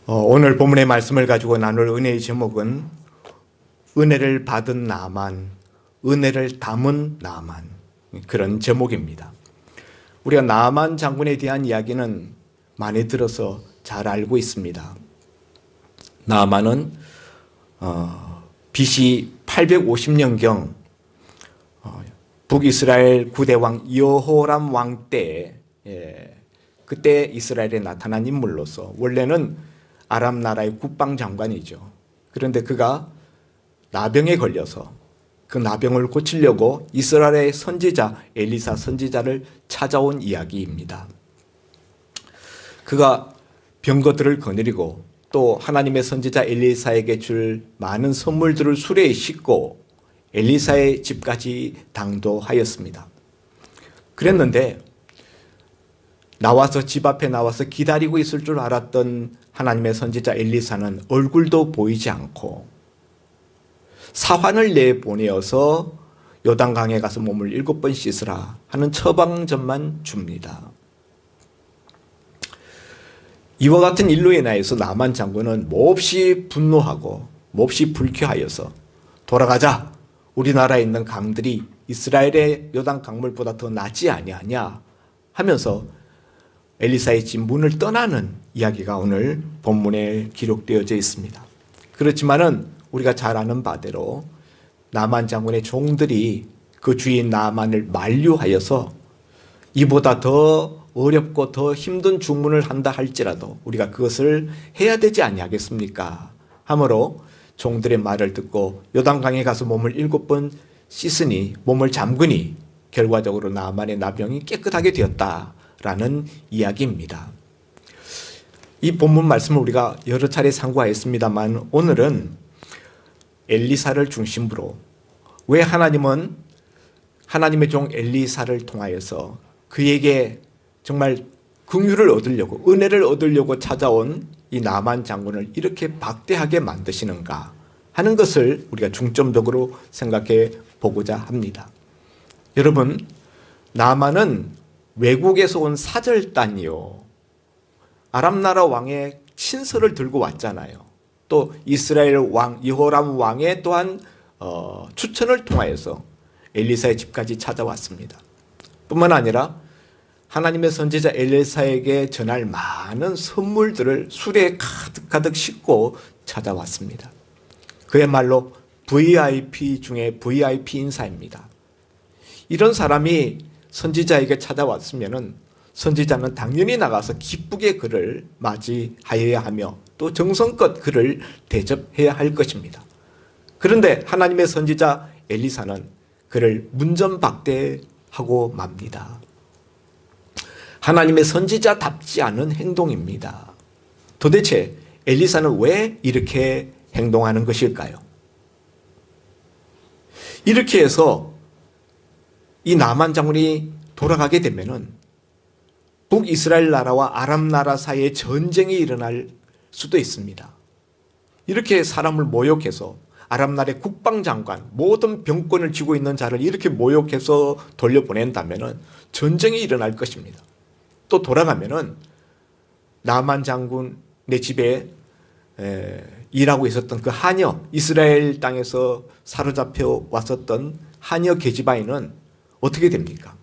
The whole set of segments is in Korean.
오늘 본문의 말씀을 가지고 나눌 은혜의 제목은 은혜를 받은 나만, 은혜를 담은 나만, 그런 제목입니다. 우리가 나만 장군에 대한 이야기는 많이 들어서 잘 알고 있습니다. 나만은 BC 850년경 북이스라엘 9대 왕 여호람 왕 때, 그때 이스라엘에 나타난 인물로서 원래는 아람 나라의 국방장관이죠. 그런데 그가 나병에 걸려서 그 나병을 고치려고 이스라엘의 선지자 엘리사 선지자를 찾아온 이야기입니다. 그가 병거들을 거느리고 또 하나님의 선지자 엘리사에게 줄 많은 선물들을 수레에 싣고 엘리사의 집까지 당도하였습니다. 그랬는데 집 앞에 나와서 기다리고 있을 줄 알았던 하나님의 선지자 엘리사는 얼굴도 보이지 않고 사환을 내보내어서 요단강에 가서 몸을 7번 씻으라 하는 처방전만 줍니다. 이와 같은 일로 인하여서 나만 장군은 몹시 분노하고 몹시 불쾌하여서 돌아가자, 우리나라에 있는 강들이 이스라엘의 요단 강물보다 더 낫지 아니하냐 하면서 엘리사의 집 문을 떠나는 이야기가 오늘 본문에 기록되어져 있습니다. 그렇지만은 우리가 잘 아는 바대로 나만 장군의 종들이 그 주인 나만을 만류하여서 이보다 더 어렵고 더 힘든 주문을 한다 할지라도 우리가 그것을 해야 되지 아니하겠습니까? 하므로 종들의 말을 듣고 요단강에 가서 몸을 7번 씻으니, 몸을 잠그니 결과적으로 나만의 나병이 깨끗하게 되었다라는 이야기입니다. 이 본문 말씀을 우리가 여러 차례 상고하였습니다만 오늘은 엘리사를 중심으로 왜 하나님은 하나님의 종 엘리사를 통하여서 그에게 정말 긍휼을 얻으려고, 은혜를 얻으려고 찾아온 이 나만 장군을 이렇게 박대하게 만드시는가 하는 것을 우리가 중점적으로 생각해 보고자 합니다. 여러분, 나만은 외국에서 온 사절단이요, 아람 나라 왕의 친서를 들고 왔잖아요. 또 이스라엘 왕 여호람 왕의 또한 추천을 통하여서 엘리사의 집까지 찾아왔습니다. 뿐만 아니라 하나님의 선지자 엘리사에게 전할 많은 선물들을 수레에 가득 싣고 찾아왔습니다. 그야말로 VIP 중에 VIP 인사입니다. 이런 사람이 선지자에게 찾아왔으면 선지자는 당연히 나가서 기쁘게 그를 맞이하여야 하며 또 정성껏 그를 대접해야 할 것입니다. 그런데 하나님의 선지자 엘리사는 그를 문전박대하고 맙니다. 하나님의 선지자답지 않은 행동입니다. 도대체 엘리사는 왜 이렇게 행동하는 것일까요? 이렇게 해서 이 나만 장군이 돌아가게 되면은 북이스라엘 나라와 아람 나라 사이에 전쟁이 일어날 수도 있습니다. 이렇게 사람을 모욕해서 아람 나라의 국방장관, 모든 병권을 쥐고 있는 자를 이렇게 모욕해서 돌려보낸다면은 전쟁이 일어날 것입니다. 또 돌아가면은 나만 장군의 집에 일하고 있었던 그 하녀, 이스라엘 땅에서 사로잡혀 왔었던 하녀 계집아이는 어떻게 됩니까?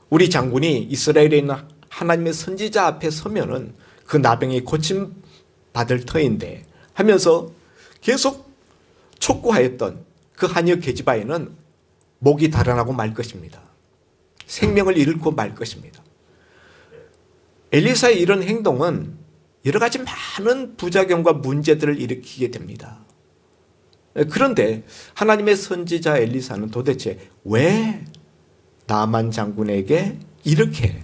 우리 장군이 이스라엘에 있는 하나님의 선지자 앞에 서면은 그 나병이 고침받을 터인데 하면서 계속 촉구하였던 그 하녀 계집아이는 목이 달아나고 말 것입니다. 생명을 잃고 말 것입니다. 엘리사의 이런 행동은 여러 가지 많은 부작용과 문제들을 일으키게 됩니다. 그런데 하나님의 선지자 엘리사는 도대체 왜 나만 장군에게 이렇게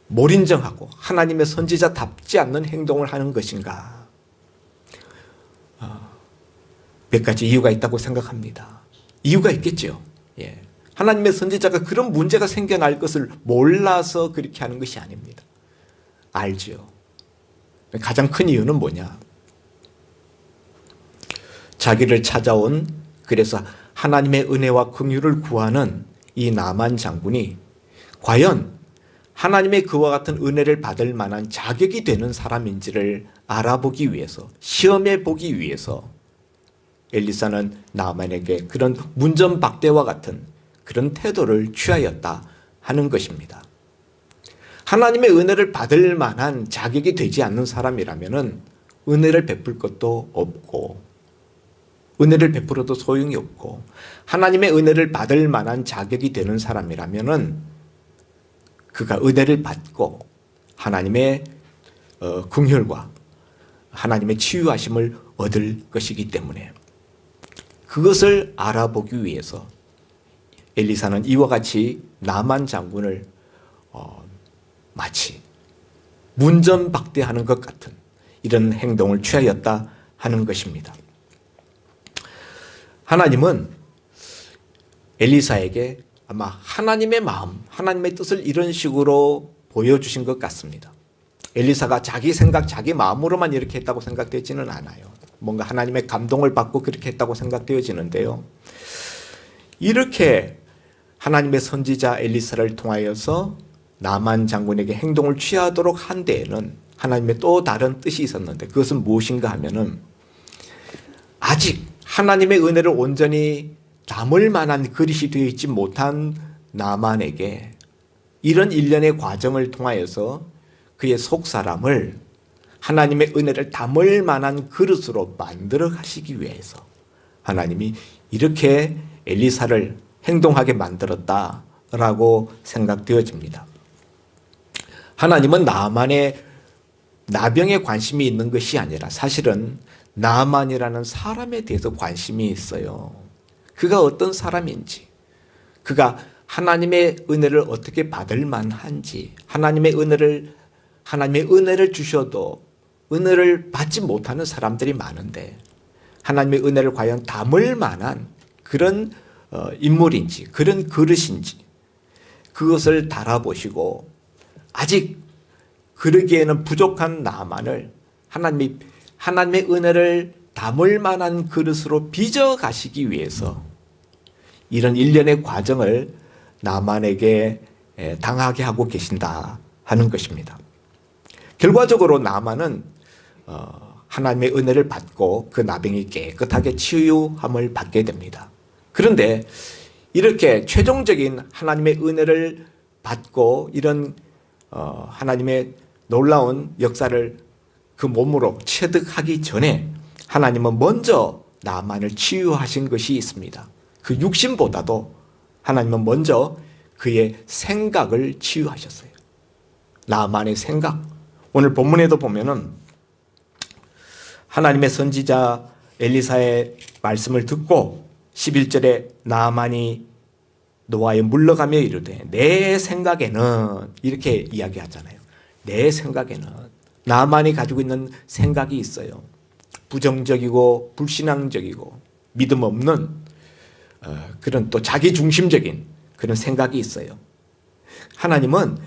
몰인정하고 하나님의 선지자답지 않는 행동을 하는 것인가? 몇 가지 이유가 있다고 생각합니다. 이유가 있겠죠. 하나님의 선지자가 그런 문제가 생겨날 것을 몰라서 그렇게 하는 것이 아닙니다. 알죠. 가장 큰 이유는 뭐냐? 자기를 찾아온, 그래서 하나님의 은혜와 긍휼을 구하는 이 나만 장군이 과연 하나님의 그와 같은 은혜를 받을 만한 자격이 되는 사람인지를 알아보기 위해서, 시험해 보기 위해서 엘리사는 나만에게 그런 문전박대와 같은 그런 태도를 취하였다 하는 것입니다. 하나님의 은혜를 받을 만한 자격이 되지 않는 사람이라면 은혜를 베풀 것도 없고, 은혜를 베풀어도 소용이 없고, 하나님의 은혜를 받을 만한 자격이 되는 사람이라면 그가 은혜를 받고 하나님의 긍휼과 하나님의 치유하심을 얻을 것이기 때문에, 그것을 알아보기 위해서 엘리사는 이와 같이 나만 장군을 마치 문전박대하는 것 같은 이런 행동을 취하였다 하는 것입니다. 하나님은 엘리사에게 아마 하나님의 마음, 하나님의 뜻을 이런 식으로 보여주신 것 같습니다. 엘리사가 자기 생각, 자기 마음으로만 이렇게 했다고 생각되지는 않아요. 뭔가 하나님의 감동을 받고 그렇게 했다고 생각되어지는데요. 이렇게 하나님의 선지자 엘리사를 통하여서 나만 장군에게 행동을 취하도록 한 데에는 하나님의 또 다른 뜻이 있었는데, 그것은 무엇인가 하면은 아직 하나님의 은혜를 온전히 담을 만한 그릇이 되어 있지 못한 나만에게 이런 일련의 과정을 통하여서 그의 속사람을 하나님의 은혜를 담을 만한 그릇으로 만들어 가시기 위해서 하나님이 이렇게 엘리사를 행동하게 만들었다라고 생각되어집니다. 하나님은 나만의 나병에 관심이 있는 것이 아니라 사실은 나만이라는 사람에 대해서 관심이 있어요. 그가 어떤 사람인지, 그가 하나님의 은혜를 어떻게 받을 만한지, 하나님의 은혜를 주셔도 은혜를 받지 못하는 사람들이 많은데 하나님의 은혜를 과연 담을 만한 그런 인물인지, 그런 그릇인지, 그것을 달아보시고 아직 그러기에는 부족한 나만을 하나님의 은혜를 담을 만한 그릇으로 빚어가시기 위해서 이런 일련의 과정을 나만에게 당하게 하고 계신다 하는 것입니다. 결과적으로 나만은 하나님의 은혜를 받고 그 나병이 깨끗하게 치유함을 받게 됩니다. 그런데 이렇게 최종적인 하나님의 은혜를 받고 이런 하나님의 놀라운 역사를 그 몸으로 체득하기 전에 하나님은 먼저 나만을 치유하신 것이 있습니다. 그 육신보다도 하나님은 먼저 그의 생각을 치유하셨어요. 나만의 생각. 오늘 본문에도 보면은 하나님의 선지자 엘리사의 말씀을 듣고 11절에 나만이 노아에 물러가며 이르되 내 생각에는, 이렇게 이야기하잖아요. 내 생각에는, 나만이 가지고 있는 생각이 있어요. 부정적이고 불신앙적이고 믿음 없는 그런 또 자기중심적인 그런 생각이 있어요. 하나님은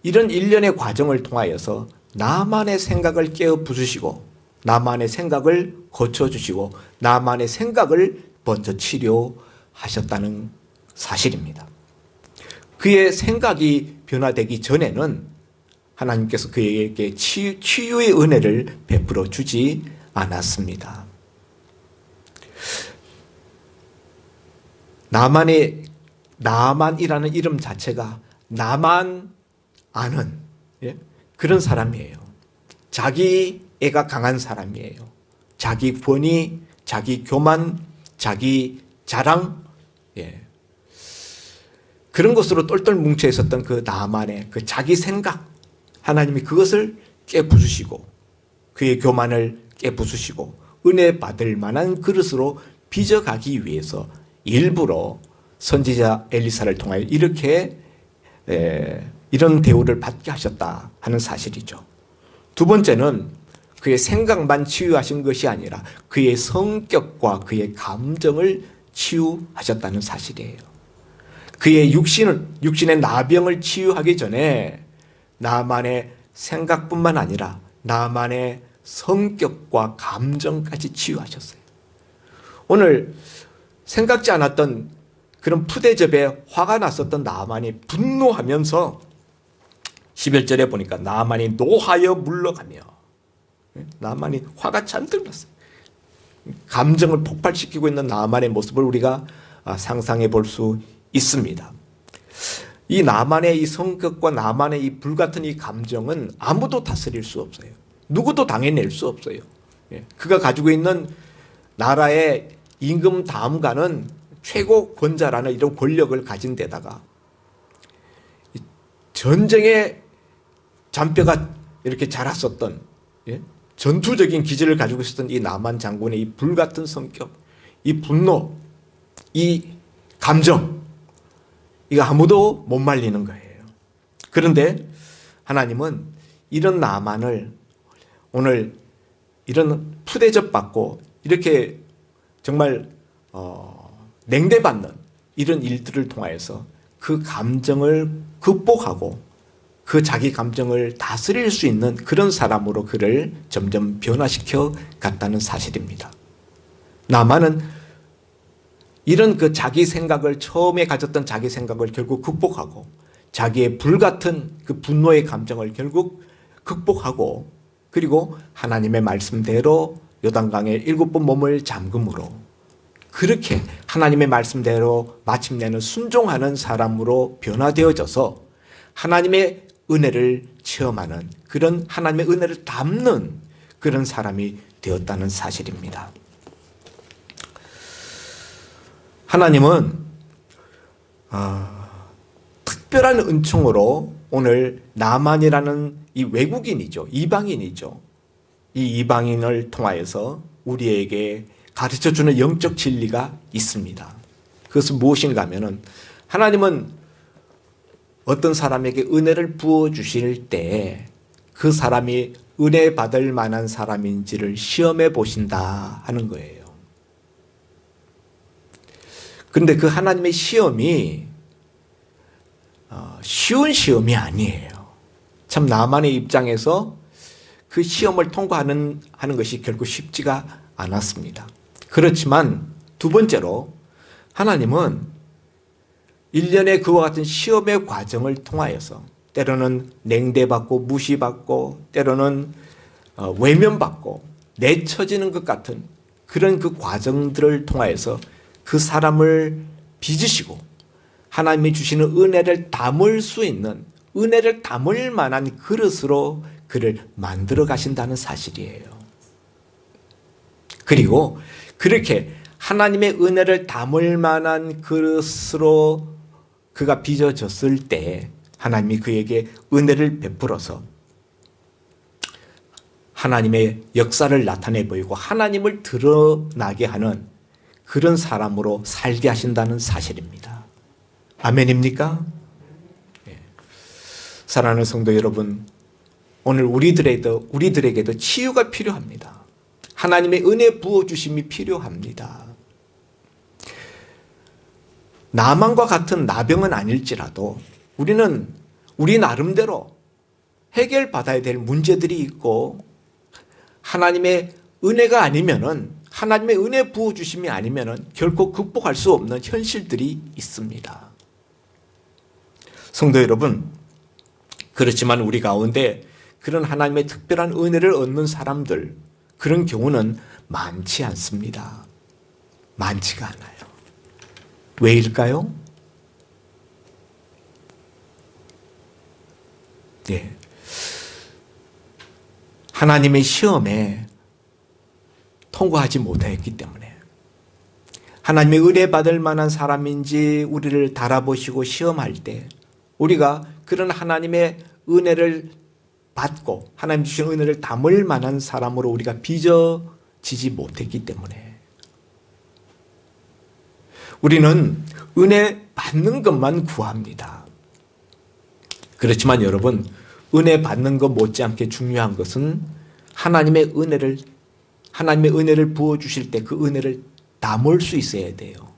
이런 일련의 과정을 통하여서 나만의 생각을 깨어 부수시고 나만의 생각을 고쳐주시고 나만의 생각을 먼저 치료하셨다는 사실입니다. 그의 생각이 변화되기 전에는 하나님께서 그에게 치유의 은혜를 베풀어 주지 않았습니다. 나만이라는 이름 자체가 나만 아는 그런 사람이에요. 자기 애가 강한 사람이에요. 자기 권위, 자기 교만, 자기 자랑, 그런 것으로 똘똘 뭉쳐 있었던 그 나만의 그 자기 생각, 하나님이 그것을 깨부수시고 그의 교만을 깨부수시고 은혜 받을 만한 그릇으로 빚어가기 위해서 일부러 선지자 엘리사를 통하여 이렇게 이런 대우를 받게 하셨다 하는 사실이죠. 두 번째는 그의 생각만 치유하신 것이 아니라 그의 성격과 그의 감정을 치유하셨다는 사실이에요. 그의 육신의 나병을 치유하기 전에 나만의 생각뿐만 아니라 나만의 성격과 감정까지 치유하셨어요. 오늘 생각지 않았던 그런 푸대접에 화가 났었던 나만이 분노하면서 11절에 보니까 나만이 노하여 물러가며, 나만이 화가 잔뜩 났어요. 감정을 폭발시키고 있는 나만의 모습을 우리가 상상해 볼 수 있습니다. 이 나만의 이 성격과 나만의 이 불같은 이 감정은 아무도 다스릴 수 없어요. 누구도 당해낼 수 없어요. 그가 가지고 있는 나라의 임금 다음가는 최고 권자라는 이런 권력을 가진 데다가 전쟁의 잔뼈가 이렇게 자랐었던 전투적인 기질을 가지고 있었던 이 나만 장군의 이 불같은 성격, 이 분노, 이 감정, 이거 아무도 못 말리는 거예요. 그런데 하나님은 이런 나만을 오늘 이런 푸대접 받고 이렇게 정말 냉대받는 이런 일들을 통하여서 그 감정을 극복하고 그 자기 감정을 다스릴 수 있는 그런 사람으로 그를 점점 변화시켜 갔다는 사실입니다. 나만은 이런 그 자기 생각을 처음에 가졌던 자기 생각을 결국 극복하고 자기의 불같은 그 분노의 감정을 결국 극복하고 그리고 하나님의 말씀대로 요단강에 7번 몸을 잠금으로 그렇게 하나님의 말씀대로 마침내는 순종하는 사람으로 변화되어져서 하나님의 은혜를 체험하는 그런 하나님의 은혜를 담는 그런 사람이 되었다는 사실입니다. 하나님은 특별한 은총으로 오늘 나만이라는 이 외국인이죠. 이방인이죠. 이 이방인을 통하여서 우리에게 가르쳐주는 영적 진리가 있습니다. 그것은 무엇인가 하면은 하나님은 어떤 사람에게 은혜를 부어주실 때 그 사람이 은혜 받을 만한 사람인지를 시험해 보신다 하는 거예요. 그런데 그 하나님의 시험이 쉬운 시험이 아니에요. 참 나만의 입장에서 그 시험을 통과하는 것이 결국 쉽지가 않았습니다. 그렇지만 두 번째로 하나님은 일련의 그와 같은 시험의 과정을 통하여서 때로는 냉대받고 무시받고 때로는 외면받고 내쳐지는 것 같은 그런 그 과정들을 통하여서 그 사람을 빚으시고 하나님이 주시는 은혜를 담을 수 있는 은혜를 담을 만한 그릇으로 그를 만들어 가신다는 사실이에요. 그리고 그렇게 하나님의 은혜를 담을 만한 그릇으로 그가 빚어졌을 때 하나님이 그에게 은혜를 베풀어서 하나님의 역사를 나타내 보이고 하나님을 드러나게 하는 그런 사람으로 살게 하신다는 사실입니다. 아멘입니까? 사랑하는 성도 여러분, 오늘 우리들에게도 치유가 필요합니다. 하나님의 은혜 부어주심이 필요합니다. 나만과 같은 나병은 아닐지라도 우리는 우리 나름대로 해결받아야 될 문제들이 있고 하나님의 은혜가 아니면은 하나님의 은혜 부어주심이 아니면은 결코 극복할 수 없는 현실들이 있습니다. 성도 여러분, 그렇지만 우리 가운데 그런 하나님의 특별한 은혜를 얻는 사람들, 그런 경우는 많지 않습니다. 많지가 않아요. 왜일까요? 네. 하나님의 시험에 통과하지 못했기 때문에 하나님의 은혜 받을 만한 사람인지 우리를 달아보시고 시험할 때 우리가 그런 하나님의 은혜를 받고 하나님 주신 은혜를 담을 만한 사람으로 우리가 빚어지지 못했기 때문에 우리는 은혜 받는 것만 구합니다. 그렇지만 여러분, 은혜 받는 것 못지않게 중요한 것은 하나님의 은혜를 부어주실 때 그 은혜를 담을 수 있어야 돼요.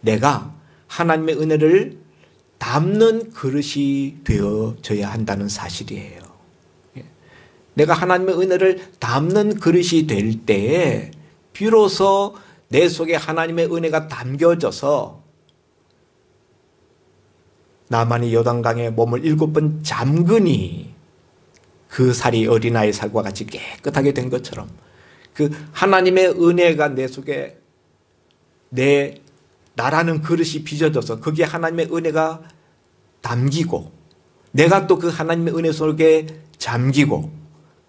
내가 하나님의 은혜를 담는 그릇이 되어져야 한다는 사실이에요. 내가 하나님의 은혜를 담는 그릇이 될 때에 비로소 내 속에 하나님의 은혜가 담겨져서 나만이 요단강에 몸을 7번 잠그니 그 살이 어린아이 살과 같이 깨끗하게 된 것처럼 그 하나님의 은혜가 내 속에 나라는 그릇이 빚어져서 거기에 하나님의 은혜가 담기고 내가 또 그 하나님의 은혜 속에 잠기고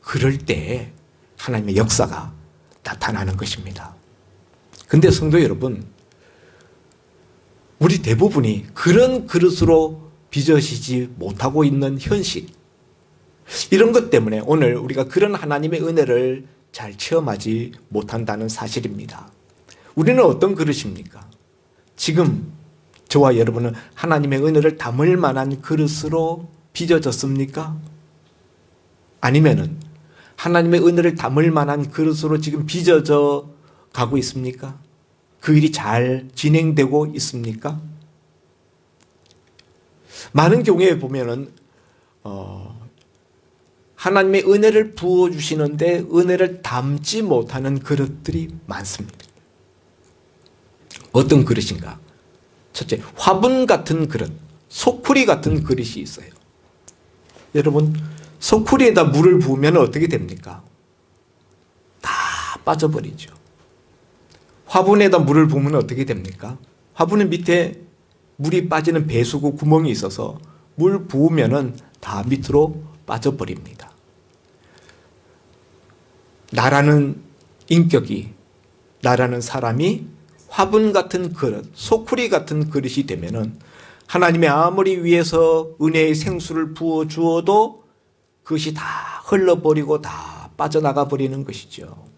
그럴 때 하나님의 역사가 나타나는 것입니다. 근데 성도 여러분, 우리 대부분이 그런 그릇으로 빚어지지 못하고 있는 현실, 이런 것 때문에 오늘 우리가 그런 하나님의 은혜를 잘 체험하지 못한다는 사실입니다. 우리는 어떤 그릇입니까? 지금 저와 여러분은 하나님의 은혜를 담을 만한 그릇으로 빚어졌습니까? 아니면은 하나님의 은혜를 담을 만한 그릇으로 지금 빚어져 가고 있습니까? 그 일이 잘 진행되고 있습니까? 많은 경우에 보면은 하나님의 은혜를 부어주시는데 은혜를 담지 못하는 그릇들이 많습니다. 어떤 그릇인가? 첫째, 화분 같은 그릇, 소쿠리 같은 그릇이 있어요. 여러분, 소쿠리에다 물을 부으면 어떻게 됩니까? 다 빠져버리죠. 화분에다 물을 부으면 어떻게 됩니까? 화분의 밑에 물이 빠지는 배수구 구멍이 있어서 물 부으면 다 밑으로 빠져버립니다. 나라는 인격이, 나라는 사람이 화분 같은 그릇, 소쿠리 같은 그릇이 되면은 하나님이 아무리 위에서 은혜의 생수를 부어 주어도 그것이 다 흘러버리고 다 빠져나가 버리는 것이죠.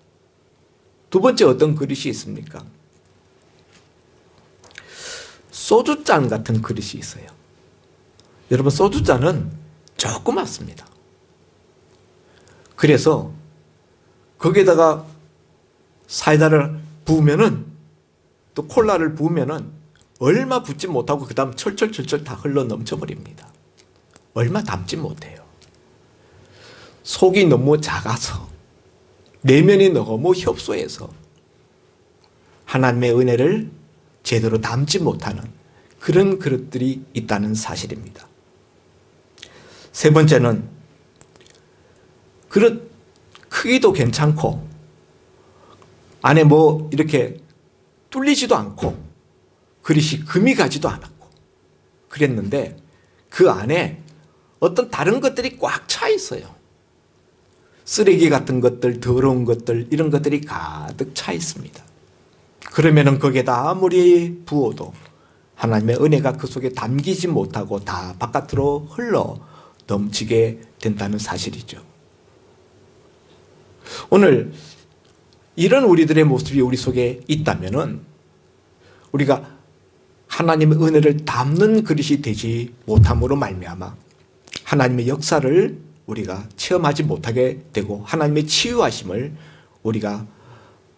두 번째 어떤 그릇이 있습니까? 소주잔 같은 그릇이 있어요. 여러분, 소주잔은 조그맣습니다. 그래서 거기에다가 사이다를 부으면은 또 콜라를 부으면은 얼마 붓지 못하고 그 다음 철철철철 다 흘러 넘쳐버립니다. 얼마 담지 못해요. 속이 너무 작아서 내면이 너무 협소해서 하나님의 은혜를 제대로 담지 못하는 그런 그릇들이 있다는 사실입니다. 세 번째는 그릇 크기도 괜찮고 안에 뭐 이렇게 뚫리지도 않고 그릇이 금이 가지도 않았고 그랬는데 그 안에 어떤 다른 것들이 꽉 차 있어요. 쓰레기 같은 것들, 더러운 것들, 이런 것들이 가득 차 있습니다. 그러면은 거기에다 아무리 부어도 하나님의 은혜가 그 속에 담기지 못하고 다 바깥으로 흘러 넘치게 된다는 사실이죠. 오늘 이런 우리들의 모습이 우리 속에 있다면은 우리가 하나님의 은혜를 담는 그릇이 되지 못함으로 말미암아 하나님의 역사를 우리가 체험하지 못하게 되고 하나님의 치유하심을 우리가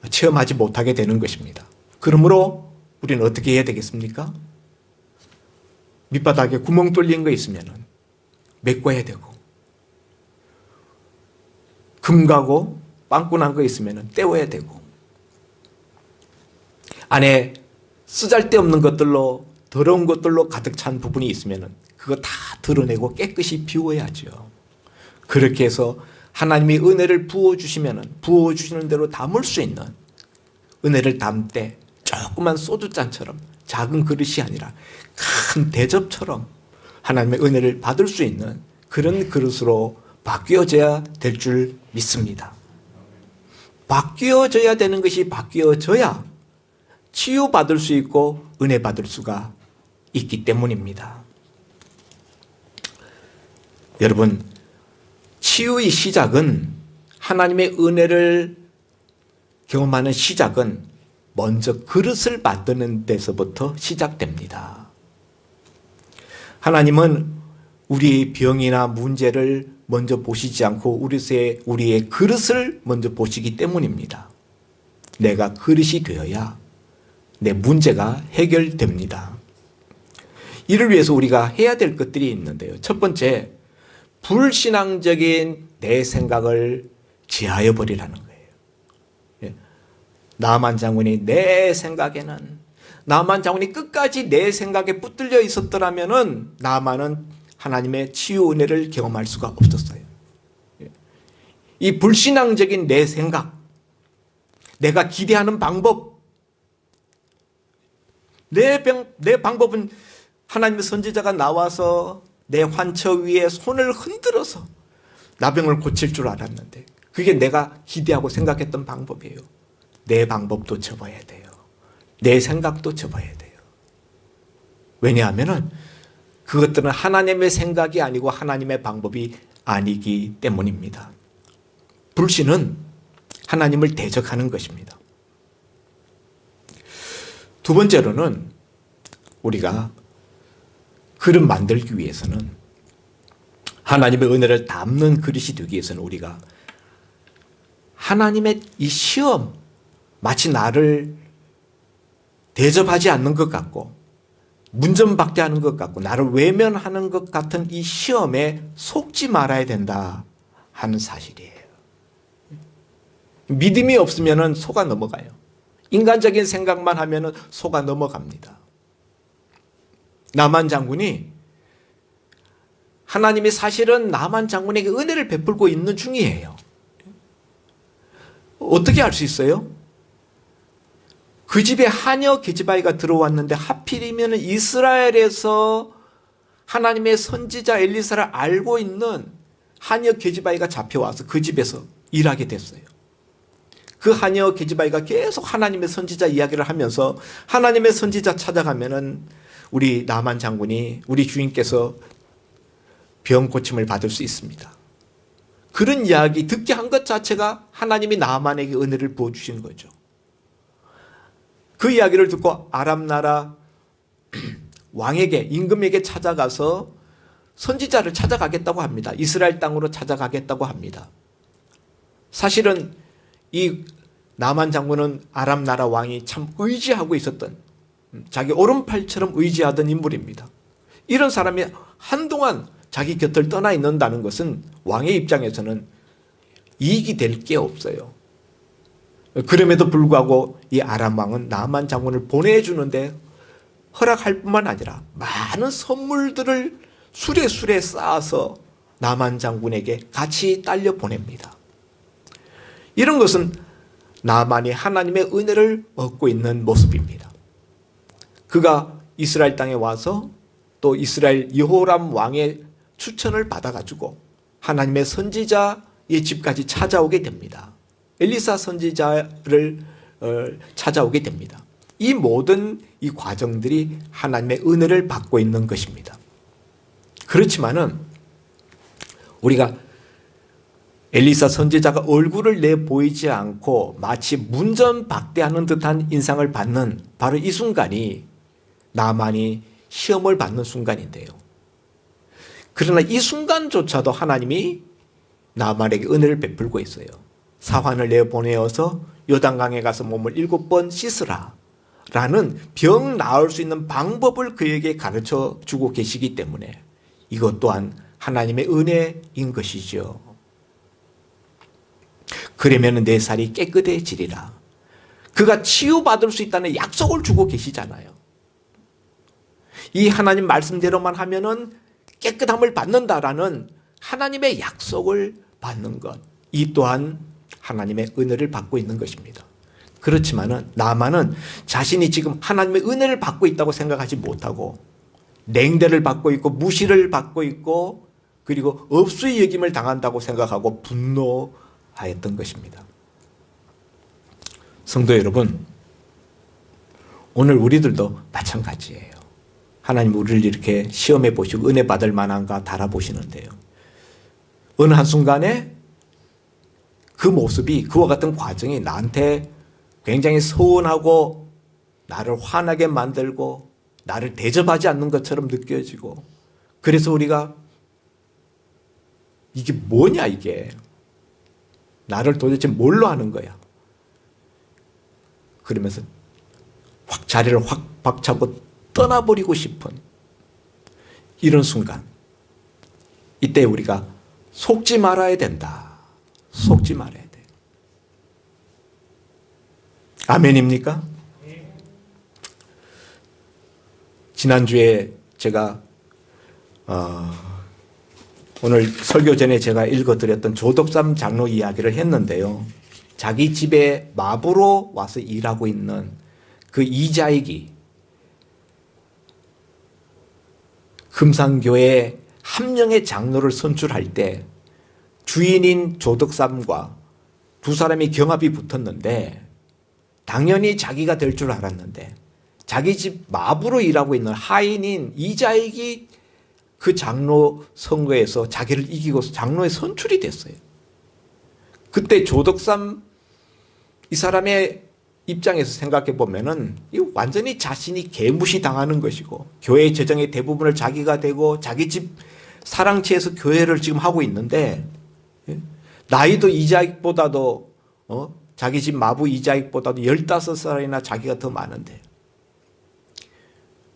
체험하지 못하게 되는 것입니다. 그러므로 우리는 어떻게 해야 되겠습니까? 밑바닥에 구멍 뚫린 거 있으면 메꿔야 되고 금 가고 빵꾸 난 거 있으면 떼워야 되고 안에 쓰잘데없는 것들로 더러운 것들로 가득 찬 부분이 있으면 그거 다 드러내고 깨끗이 비워야죠. 그렇게 해서 하나님이 은혜를 부어주시는 대로 담을 수 있는 은혜를 담을 때 조그만 소주잔처럼 작은 그릇이 아니라 큰 대접처럼 하나님의 은혜를 받을 수 있는 그런 그릇으로 바뀌어져야 될 줄 믿습니다. 바뀌어져야 되는 것이 바뀌어져야 치유받을 수 있고 은혜 받을 수가 있기 때문입니다. 여러분, 치유의 시작은 하나님의 은혜를 경험하는 시작은 먼저 그릇을 만드는 데서부터 시작됩니다. 하나님은 우리의 병이나 문제를 먼저 보시지 않고 우리의 그릇을 먼저 보시기 때문입니다. 내가 그릇이 되어야 내 문제가 해결됩니다. 이를 위해서 우리가 해야 될 것들이 있는데요. 첫 번째, 불신앙적인 내 생각을 제하여 버리라는 거예요. 나만 장군이 내 생각에는 나만 장군이 끝까지 내 생각에 붙들려 있었더라면은 나만은 하나님의 치유 은혜를 경험할 수가 없었어요. 이 불신앙적인 내 생각, 내가 기대하는 방법, 내 방법은 하나님의 선지자가 나와서 내 환처 위에 손을 흔들어서 나병을 고칠 줄 알았는데 그게 내가 기대하고 생각했던 방법이에요. 내 방법도 접어야 돼요. 내 생각도 접어야 돼요. 왜냐하면 그것들은 하나님의 생각이 아니고 하나님의 방법이 아니기 때문입니다. 불신은 하나님을 대적하는 것입니다. 두 번째로는 우리가 그릇 만들기 위해서는 하나님의 은혜를 담는 그릇이 되기 위해서는 우리가 하나님의 이 시험, 마치 나를 대접하지 않는 것 같고 문전박대하는 것 같고 나를 외면하는 것 같은 이 시험에 속지 말아야 된다 하는 사실이에요. 믿음이 없으면 속아 넘어가요. 인간적인 생각만 하면 속아 넘어갑니다. 나만 장군이 하나님이 사실은 나만 장군에게 은혜를 베풀고 있는 중이에요. 어떻게 알 수 있어요? 그 집에 하녀 계집아이가 들어왔는데 하필이면 이스라엘에서 하나님의 선지자 엘리사를 알고 있는 하녀 계집아이가 잡혀와서 그 집에서 일하게 됐어요. 그 하녀 계집아이가 계속 하나님의 선지자 이야기를 하면서 하나님의 선지자 찾아가면은 우리 나만 장군이 우리 주인께서 병 고침을 받을 수 있습니다. 그런 이야기 듣게 한 것 자체가 하나님이 나만에게 은혜를 부어주신 거죠. 그 이야기를 듣고 아람 나라 왕에게 임금에게 찾아가서 선지자를 찾아가겠다고 합니다. 이스라엘 땅으로 찾아가겠다고 합니다. 사실은 이 나만 장군은 아람 나라 왕이 참 의지하고 있었던 자기 오른팔처럼 의지하던 인물입니다. 이런 사람이 한동안 자기 곁을 떠나 있는다는 것은 왕의 입장에서는 이익이 될 게 없어요. 그럼에도 불구하고 이 아람 왕은 나만 장군을 보내주는데 허락할 뿐만 아니라 많은 선물들을 수레수레 쌓아서 나만 장군에게 같이 딸려 보냅니다. 이런 것은 나만이 하나님의 은혜를 얻고 있는 모습입니다. 그가 이스라엘 땅에 와서 또 이스라엘 여호람 왕의 추천을 받아가지고 하나님의 선지자의 집까지 찾아오게 됩니다. 엘리사 선지자를 찾아오게 됩니다. 이 모든 이 과정들이 하나님의 은혜를 받고 있는 것입니다. 그렇지만은 우리가 엘리사 선지자가 얼굴을 내보이지 않고 마치 문전박대하는 듯한 인상을 받는 바로 이 순간이 나만이 시험을 받는 순간인데요. 그러나 이 순간조차도 하나님이 나만에게 은혜를 베풀고 있어요. 사환을 내보내어서 요단강에 가서 몸을 7번 씻으라 라는 병 나을 수 있는 방법을 그에게 가르쳐 주고 계시기 때문에 이것 또한 하나님의 은혜인 것이죠. 그러면 내 살이 깨끗해지리라. 그가 치유받을 수 있다는 약속을 주고 계시잖아요. 이 하나님 말씀대로만 하면은 깨끗함을 받는다라는 하나님의 약속을 받는 것. 이 또한 하나님의 은혜를 받고 있는 것입니다. 그렇지만은 나만은 자신이 지금 하나님의 은혜를 받고 있다고 생각하지 못하고 냉대를 받고 있고 무시를 받고 있고 그리고 업수의 여김을 당한다고 생각하고 분노하였던 것입니다. 성도 여러분, 오늘 우리들도 마찬가지예요. 하나님 우리를 이렇게 시험해 보시고 은혜 받을 만한가 달아보시는데요. 어느 한순간에 그 모습이 그와 같은 과정이 나한테 굉장히 서운하고 나를 화나게 만들고 나를 대접하지 않는 것처럼 느껴지고 그래서 우리가 이게 뭐냐 이게 나를 도대체 뭘로 하는 거야 그러면서 확 자리를 확 박차고 떠나버리고 싶은 이런 순간 이때 우리가 속지 말아야 된다. 속지 말아야 돼. 아멘입니까? 지난주에 제가 오늘 설교 전에 제가 읽어드렸던 조덕삼 장로 이야기를 했는데요. 자기 집에 마부로 와서 일하고 있는 그 이자익이 금산교회 한 명의 장로를 선출할 때 주인인 조덕삼과 두 사람이 경합이 붙었는데 당연히 자기가 될 줄 알았는데 자기 집 마부로 일하고 있는 하인인 이자익이 그 장로 선거에서 자기를 이기고 장로에 선출이 됐어요. 그때 조덕삼 이 사람의 입장에서 생각해 보면은 이거 완전히 자신이 개무시당하는 것이고 교회 재정의 대부분을 자기가 되고 자기 집 사랑채에서 교회를 지금 하고 있는데 나이도 이자익보다도 자기 집 마부 이자익보다도 15살이나 자기가 더 많은데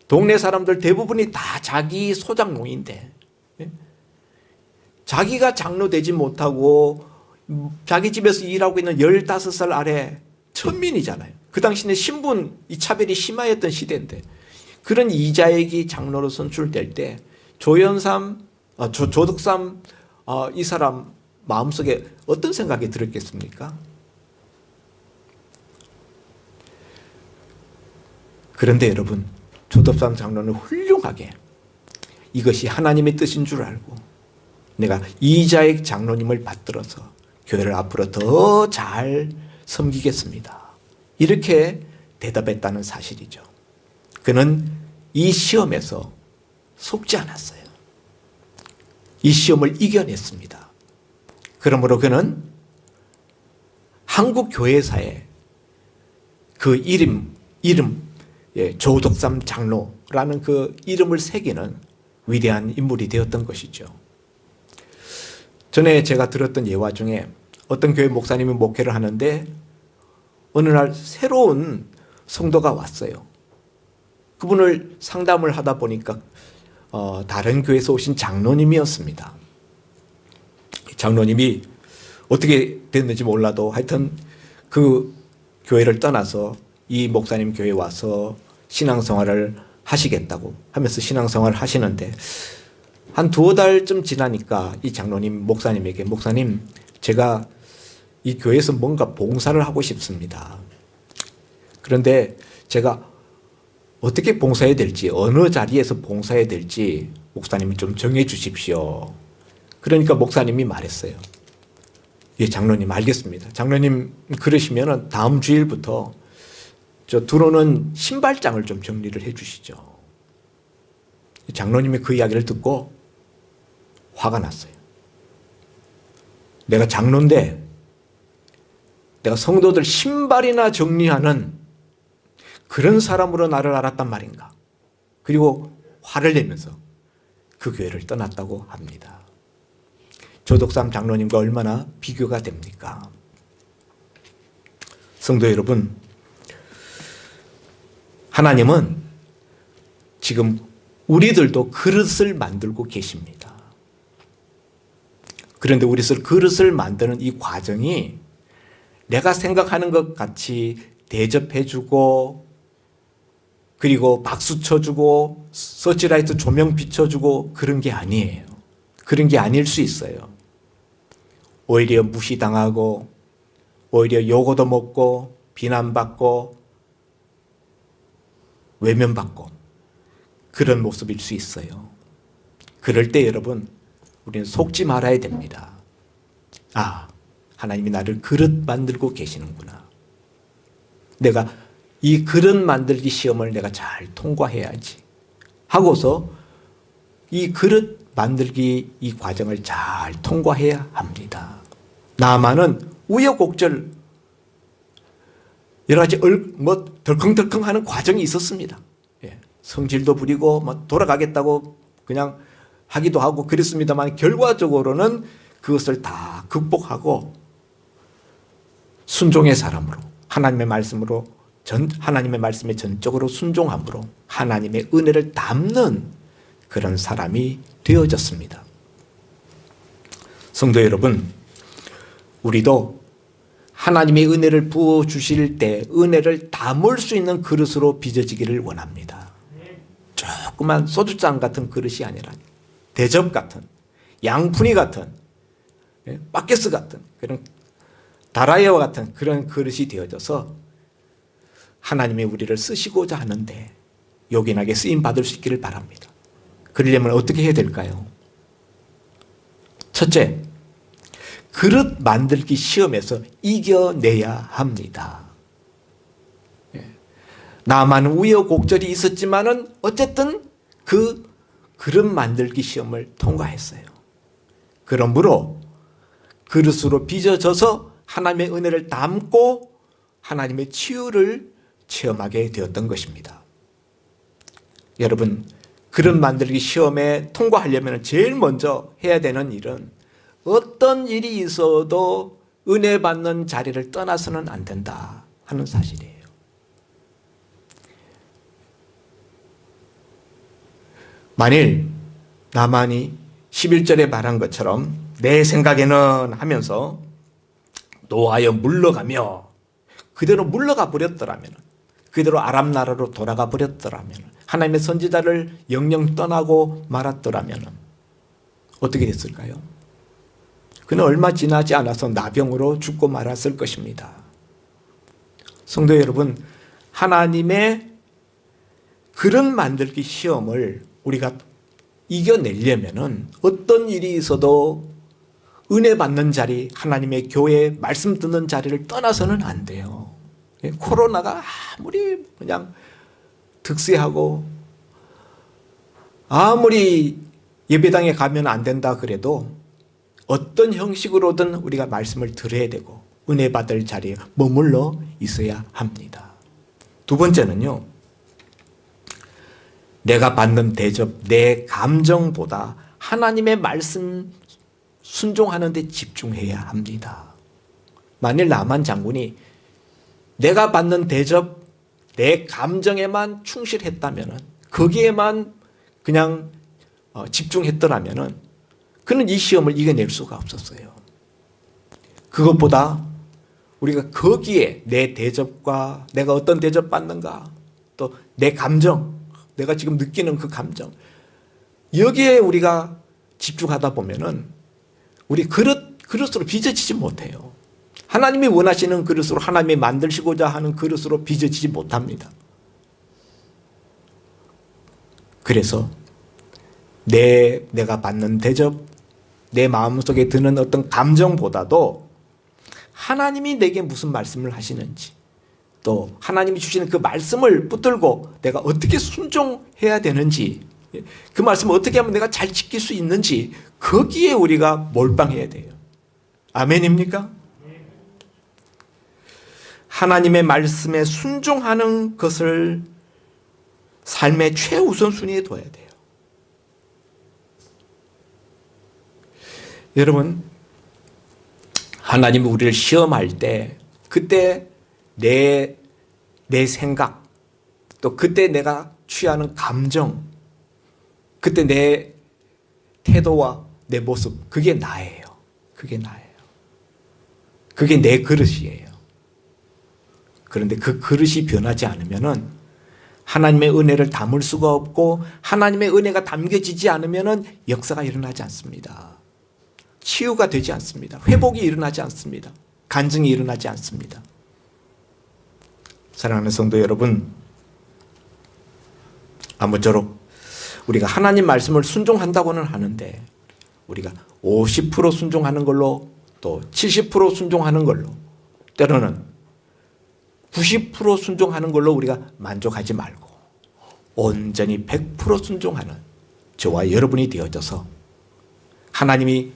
동네 사람들 대부분이 다 자기 소장농인데 자기가 장로 되지 못하고 자기 집에서 일하고 있는 15살 아래 천민이잖아요. 그 당시에 신분 이 차별이 심하였던 시대인데 그런 이자익이 장로로 선출될 때 조덕삼 이 사람 마음속에 어떤 생각이 들었겠습니까? 그런데 여러분 조덕삼 장로는 훌륭하게 이것이 하나님의 뜻인 줄 알고 내가 이자익 장로님을 받들어서 교회를 앞으로 더 잘 섬기겠습니다. 이렇게 대답했다는 사실이죠. 그는 이 시험에서 속지 않았어요. 이 시험을 이겨냈습니다. 그러므로 그는 한국 교회사에 그 이름 조덕삼 장로라는 그 이름을 새기는 위대한 인물이 되었던 것이죠. 전에 제가 들었던 예화 중에 어떤 교회 목사님이 목회를 하는데 어느 날 새로운 성도가 왔어요. 그분을 상담을 하다 보니까 다른 교회에서 오신 장로님이었습니다. 장로님이 어떻게 됐는지 몰라도 하여튼 그 교회를 떠나서 이 목사님 교회에 와서 신앙생활을 하시겠다고 하면서 신앙생활을 하시는데 한 2달쯤 지나니까 이 장로님 목사님에게 목사님 제가 이 교회에서 뭔가 봉사를 하고 싶습니다. 그런데 제가 어떻게 봉사해야 될지 어느 자리에서 봉사해야 될지 목사님이 좀 정해 주십시오. 그러니까 목사님이 말했어요. 예, 장로님 알겠습니다. 장로님 그러시면 다음 주일부터 저 들어오는 신발장을 좀 정리를 해 주시죠. 장로님이 그 이야기를 듣고 화가 났어요. 내가 장로인데 내가 성도들 신발이나 정리하는 그런 사람으로 나를 알았단 말인가. 그리고 화를 내면서 그 교회를 떠났다고 합니다. 조덕삼 장로님과 얼마나 비교가 됩니까? 성도 여러분, 하나님은 지금 우리들도 그릇을 만들고 계십니다. 그런데 우리들 그릇을 만드는 이 과정이 내가 생각하는 것 같이 대접해주고 그리고 박수 쳐주고 서치라이트 조명 비춰주고 그런 게 아니에요. 그런 게 아닐 수 있어요. 오히려 무시당하고 오히려 욕 얻어먹고 비난받고 외면받고 그런 모습일 수 있어요. 그럴 때 여러분 우리는 속지 말아야 됩니다. 아, 하나님이 나를 그릇 만들고 계시는구나. 내가 이 그릇 만들기 시험을 내가 잘 통과해야지 하고서 이 그릇 만들기 이 과정을 잘 통과해야 합니다. 나만은 우여곡절 여러 가지 덜컹덜컹하는 과정이 있었습니다. 예, 성질도 부리고 돌아가겠다고 그냥 하기도 하고 그랬습니다만 결과적으로는 그것을 다 극복하고 순종의 사람으로 하나님의 말씀에 전적으로 순종함으로 하나님의 은혜를 담는 그런 사람이 되어졌습니다. 성도 여러분, 우리도 하나님의 은혜를 부어주실 때 은혜를 담을 수 있는 그릇으로 빚어지기를 원합니다. 조그만 소주잔 같은 그릇이 아니라 대접 같은 양푼이 같은, 바케스 같은 그런 다라이와 같은 그런 그릇이 되어져서 하나님이 우리를 쓰시고자 하는데 요긴하게 쓰임 받을 수 있기를 바랍니다. 그러려면 어떻게 해야 될까요? 첫째, 그릇 만들기 시험에서 이겨내야 합니다. 나만 우여곡절이 있었지만은 어쨌든 그 그릇 만들기 시험을 통과했어요. 그러므로 그릇으로 빚어져서 하나님의 은혜를 담고 하나님의 치유를 체험하게 되었던 것입니다. 여러분, 그릇 만들기 시험에 통과하려면 제일 먼저 해야 되는 일은 어떤 일이 있어도 은혜 받는 자리를 떠나서는 안 된다 하는 사실이에요. 만일 나만이 11절에 말한 것처럼 내 생각에는 하면서 노하여 물러가며 그대로 물러가 버렸더라면, 그대로 아람 나라로 돌아가 버렸더라면, 하나님의 선지자를 영영 떠나고 말았더라면 어떻게 됐을까요? 그는 얼마 지나지 않아서 나병으로 죽고 말았을 것입니다. 성도 여러분, 하나님의 그릇 만들기 시험을 우리가 이겨내려면은 어떤 일이 있어도 은혜 받는 자리, 하나님의 교회 말씀 듣는 자리를 떠나서는 안 돼요. 코로나가 아무리 그냥 득세하고 아무리 예배당에 가면 안 된다 그래도 어떤 형식으로든 우리가 말씀을 들어야 되고 은혜 받을 자리에 머물러 있어야 합니다. 두 번째는요, 내가 받는 대접, 내 감정보다 하나님의 말씀 순종하는 데 집중해야 합니다. 만일 나만 장군이 내가 받는 대접, 내 감정에만 충실했다면, 거기에만 그냥 집중했더라면 그는 이 시험을 이겨낼 수가 없었어요. 그것보다 우리가 거기에 내 대접과 내가 어떤 대접 받는가, 또 내 감정, 내가 지금 느끼는 그 감정, 여기에 우리가 집중하다 보면은 우리 그릇으로 빚어지지 못해요. 하나님이 원하시는 그릇으로, 하나님이 만드시고자 하는 그릇으로 빚어지지 못합니다. 그래서 내가 받는 대접, 내 마음속에 드는 어떤 감정보다도 하나님이 내게 무슨 말씀을 하시는지, 또 하나님이 주시는 그 말씀을 붙들고 내가 어떻게 순종해야 되는지, 그 말씀을 어떻게 하면 내가 잘 지킬 수 있는지, 거기에 우리가 몰빵해야 돼요. 아멘입니까? 하나님의 말씀에 순종하는 것을 삶의 최우선순위에 둬야 돼요. 여러분, 하나님이 우리를 시험할 때 그때 내 생각, 또 그때 내가 취하는 감정, 그때 내 태도와 내 모습, 그게 나예요. 그게 나예요. 그게 내 그릇이에요. 그런데 그 그릇이 변하지 않으면은 하나님의 은혜를 담을 수가 없고, 하나님의 은혜가 담겨지지 않으면은 역사가 일어나지 않습니다. 치유가 되지 않습니다. 회복이 일어나지 않습니다. 간증이 일어나지 않습니다. 사랑하는 성도 여러분, 아무쪼록 우리가 하나님 말씀을 순종한다고는 하는데 우리가 50% 순종하는 걸로, 또 70% 순종하는 걸로, 때로는 90% 순종하는 걸로 우리가 만족하지 말고 온전히 100% 순종하는 저와 여러분이 되어져서 하나님이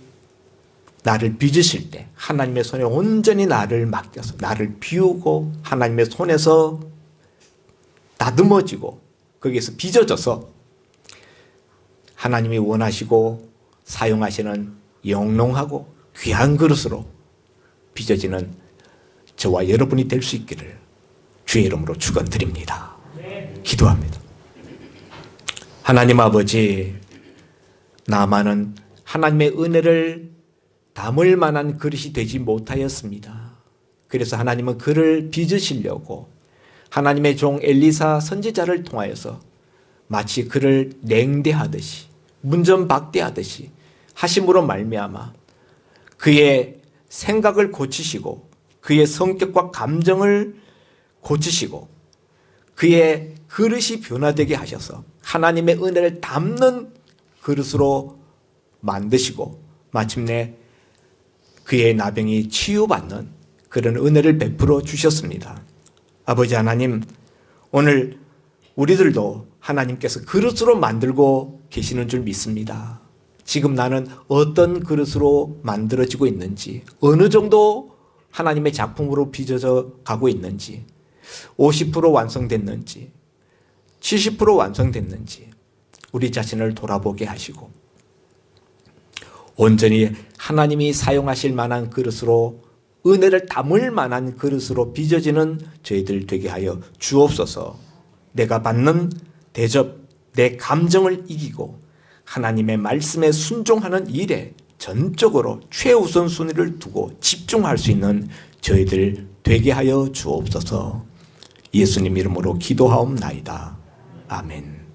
나를 빚으실 때 하나님의 손에 온전히 나를 맡겨서 나를 비우고 하나님의 손에서 다듬어지고 거기에서 빚어져서 하나님이 원하시고 사용하시는 영롱하고 귀한 그릇으로 빚어지는 저와 여러분이 될 수 있기를 주의 이름으로 축원드립니다. 기도합니다. 하나님 아버지, 나만은 하나님의 은혜를 담을 만한 그릇이 되지 못하였습니다. 그래서 하나님은 그를 빚으시려고 하나님의 종 엘리사 선지자를 통하여서 마치 그를 냉대하듯이, 문전박대하듯이 하심으로 말미암아 그의 생각을 고치시고 그의 성격과 감정을 고치시고 그의 그릇이 변화되게 하셔서 하나님의 은혜를 담는 그릇으로 만드시고 마침내 그의 나병이 치유받는 그런 은혜를 베풀어 주셨습니다. 아버지 하나님, 오늘 우리들도 하나님께서 그릇으로 만들고 계시는 줄 믿습니다. 지금 나는 어떤 그릇으로 만들어지고 있는지, 어느 정도 하나님의 작품으로 빚어져 가고 있는지, 50% 완성됐는지, 70% 완성됐는지 우리 자신을 돌아보게 하시고 온전히 하나님이 사용하실 만한 그릇으로, 은혜를 담을 만한 그릇으로 빚어지는 저희들 되게 하여 주옵소서. 내가 받는 대접, 내 감정을 이기고 하나님의 말씀에 순종하는 일에 전적으로 최우선 순위를 두고 집중할 수 있는 저희들 되게 하여 주옵소서. 예수님 이름으로 기도하옵나이다. 아멘.